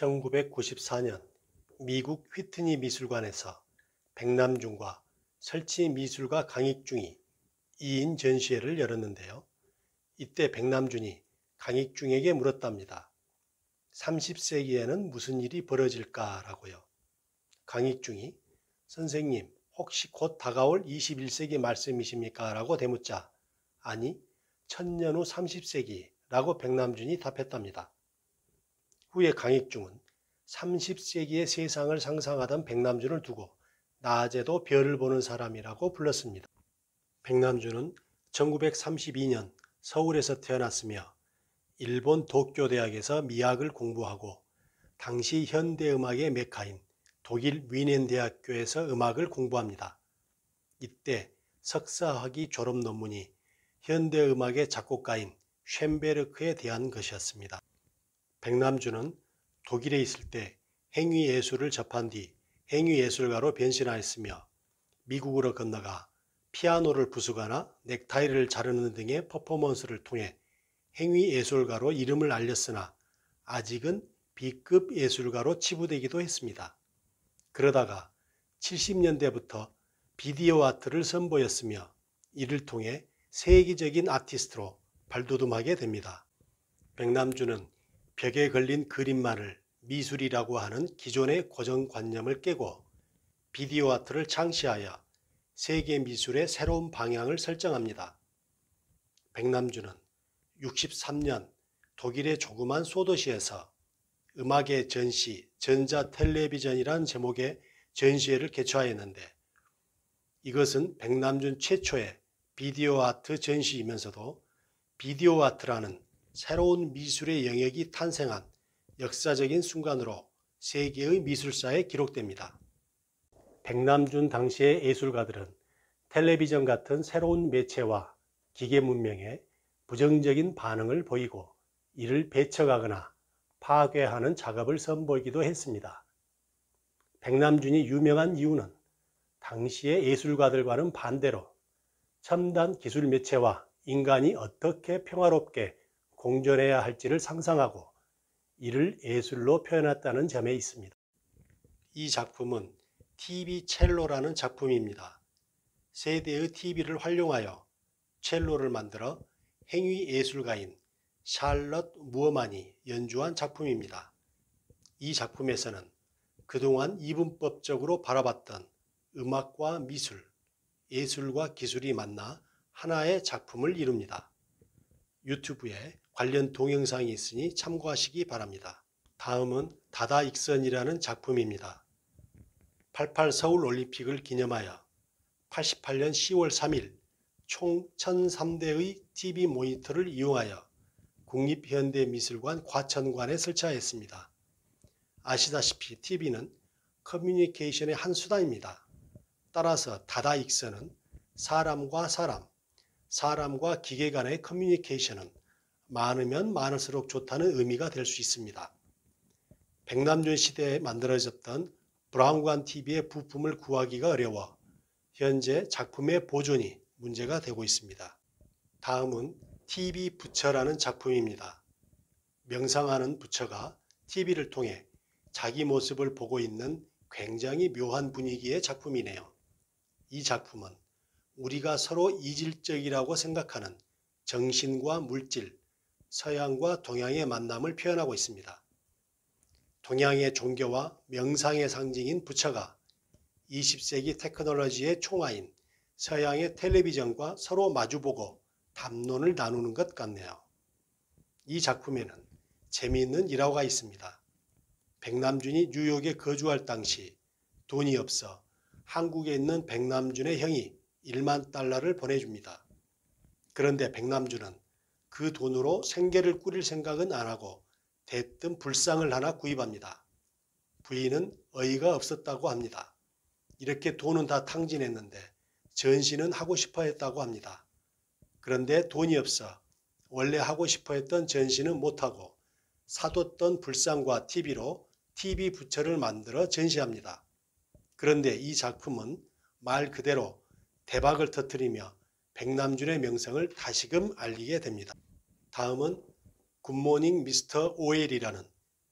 1994년 미국 휘트니 미술관에서 백남준과 설치미술가 강익중이 2인 전시회를 열었는데요. 이때 백남준이 강익중에게 물었답니다. 30세기에는 무슨 일이 벌어질까라고요. 강익중이 선생님 혹시 곧 다가올 21세기 말씀이십니까? 라고 대묻자 아니 천년 후 30세기라고 백남준이 답했답니다. 후에 강익중은 30세기의 세상을 상상하던 백남준을 두고 낮에도 별을 보는 사람이라고 불렀습니다. 백남준은 1932년 서울에서 태어났으며 일본 도쿄대학에서 미학을 공부하고 당시 현대음악의 메카인 독일 위넨 대학교에서 음악을 공부합니다. 이때 석사학위 졸업 논문이 현대음악의 작곡가인 쇤베르크에 대한 것이었습니다. 백남준은 독일에 있을 때 행위예술을 접한 뒤 행위예술가로 변신하였으며 미국으로 건너가 피아노를 부수거나 넥타이를 자르는 등의 퍼포먼스를 통해 행위예술가로 이름을 알렸으나 아직은 B급 예술가로 치부되기도 했습니다. 그러다가 70년대부터 비디오 아트를 선보였으며 이를 통해 세계적인 아티스트로 발돋움하게 됩니다. 백남준은 벽에 걸린 그림만을 미술이라고 하는 기존의 고정관념을 깨고 비디오 아트를 창시하여 세계 미술의 새로운 방향을 설정합니다. 백남준은 63년 독일의 조그만 소도시에서 음악의 전시, 전자텔레비전이란 제목의 전시회를 개최하였는데 이것은 백남준 최초의 비디오 아트 전시이면서도 비디오 아트라는 새로운 미술의 영역이 탄생한 역사적인 순간으로 세계의 미술사에 기록됩니다. 백남준 당시의 예술가들은 텔레비전 같은 새로운 매체와 기계 문명에 부정적인 반응을 보이고 이를 배척하거나 파괴하는 작업을 선보이기도 했습니다. 백남준이 유명한 이유는 당시의 예술가들과는 반대로 첨단 기술 매체와 인간이 어떻게 평화롭게 공존해야 할지를 상상하고 이를 예술로 표현했다는 점에 있습니다. 이 작품은 TV 첼로라는 작품입니다. 세대의 TV를 활용하여 첼로를 만들어 행위예술가인 샬럿 무어만이 연주한 작품입니다. 이 작품에서는 그동안 이분법적으로 바라봤던 음악과 미술, 예술과 기술이 만나 하나의 작품을 이룹니다. 유튜브에 관련 동영상이 있으니 참고하시기 바랍니다. 다음은 다다익선이라는 작품입니다. 88 서울올림픽을 기념하여 88년 10월 3일 총 1003대의 TV 모니터를 이용하여 국립현대미술관 과천관에 설치하였습니다. 아시다시피 TV는 커뮤니케이션의 한 수단입니다. 따라서 다다익선은 사람과 사람, 사람과 기계 간의 커뮤니케이션은 많으면 많을수록 좋다는 의미가 될 수 있습니다. 백남준 시대에 만들어졌던 브라운관 TV의 부품을 구하기가 어려워 현재 작품의 보존이 문제가 되고 있습니다. 다음은 TV 부처라는 작품입니다. 명상하는 부처가 TV를 통해 자기 모습을 보고 있는 굉장히 묘한 분위기의 작품이네요. 이 작품은 우리가 서로 이질적이라고 생각하는 정신과 물질, 서양과 동양의 만남을 표현하고 있습니다. 동양의 종교와 명상의 상징인 부처가 20세기 테크놀로지의 총아인 서양의 텔레비전과 서로 마주보고 담론을 나누는 것 같네요. 이 작품에는 재미있는 일화가 있습니다. 백남준이 뉴욕에 거주할 당시 돈이 없어 한국에 있는 백남준의 형이 1만 달러를 보내줍니다. 그런데 백남준은 그 돈으로 생계를 꾸릴 생각은 안 하고 대뜸 불상을 하나 구입합니다. 부인은 어이가 없었다고 합니다. 이렇게 돈은 다 탕진했는데 전시는 하고 싶어 했다고 합니다. 그런데 돈이 없어 원래 하고 싶어 했던 전시는 못하고 사뒀던 불상과 TV로 TV 부처를 만들어 전시합니다. 그런데 이 작품은 말 그대로 대박을 터뜨리며 백남준의 명성을 다시금 알리게 됩니다. 다음은 굿모닝 미스터 오웰이라는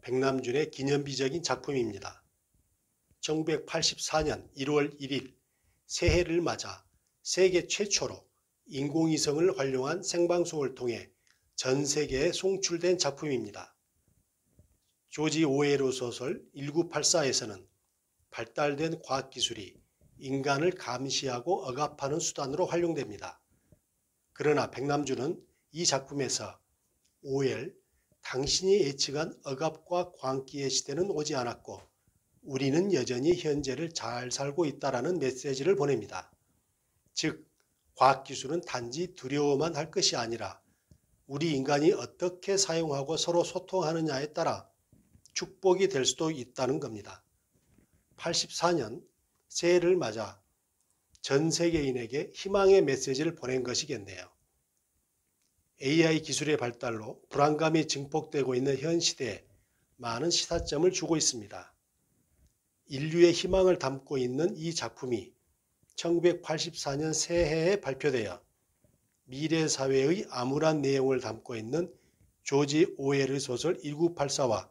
백남준의 기념비적인 작품입니다. 1984년 1월 1일 새해를 맞아 세계 최초로 인공위성을 활용한 생방송을 통해 전 세계에 송출된 작품입니다. 조지 오웰의 소설 1984에서는 발달된 과학기술이 인간을 감시하고 억압하는 수단으로 활용됩니다. 그러나 백남준은 이 작품에서 오웰, 당신이 예측한 억압과 광기의 시대는 오지 않았고 우리는 여전히 현재를 잘 살고 있다라는 메시지를 보냅니다. 즉, 과학기술은 단지 두려워만 할 것이 아니라 우리 인간이 어떻게 사용하고 서로 소통하느냐에 따라 축복이 될 수도 있다는 겁니다. 84년 새해를 맞아 전 세계인에게 희망의 메시지를 보낸 것이겠네요. AI 기술의 발달로 불안감이 증폭되고 있는 현 시대에 많은 시사점을 주고 있습니다. 인류의 희망을 담고 있는 이 작품이 1984년 새해에 발표되어 미래 사회의 암울한 내용을 담고 있는 조지 오웰의 소설 1984와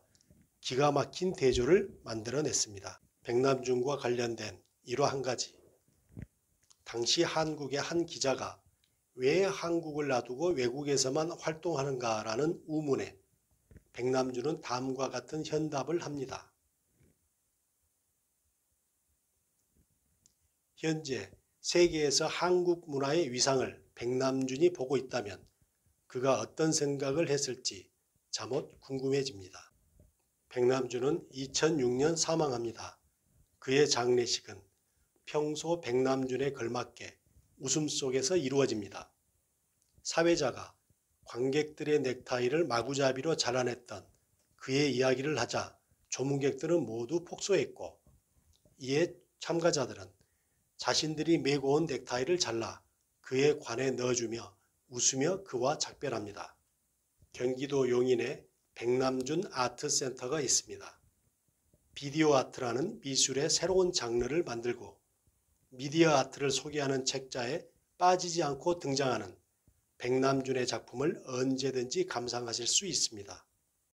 기가 막힌 대조를 만들어냈습니다. 백남준과 관련된 일화 한 가지. 당시 한국의 한 기자가 왜 한국을 놔두고 외국에서만 활동하는가라는 의문에 백남준은 다음과 같은 현답을 합니다. 현재 세계에서 한국 문화의 위상을 백남준이 보고 있다면 그가 어떤 생각을 했을지 잠옷 궁금해집니다. 백남준은 2006년 사망합니다. 그의 장례식은 평소 백남준에 걸맞게 웃음 속에서 이루어집니다. 사회자가 관객들의 넥타이를 마구잡이로 잘라냈던 그의 이야기를 하자 조문객들은 모두 폭소했고 이에 참가자들은 자신들이 메고 온 넥타이를 잘라 그의 관에 넣어주며 웃으며 그와 작별합니다. 경기도 용인에 백남준 아트센터가 있습니다. 비디오 아트라는 미술의 새로운 장르를 만들고 미디어 아트를 소개하는 책자에 빠지지 않고 등장하는 백남준의 작품을 언제든지 감상하실 수 있습니다.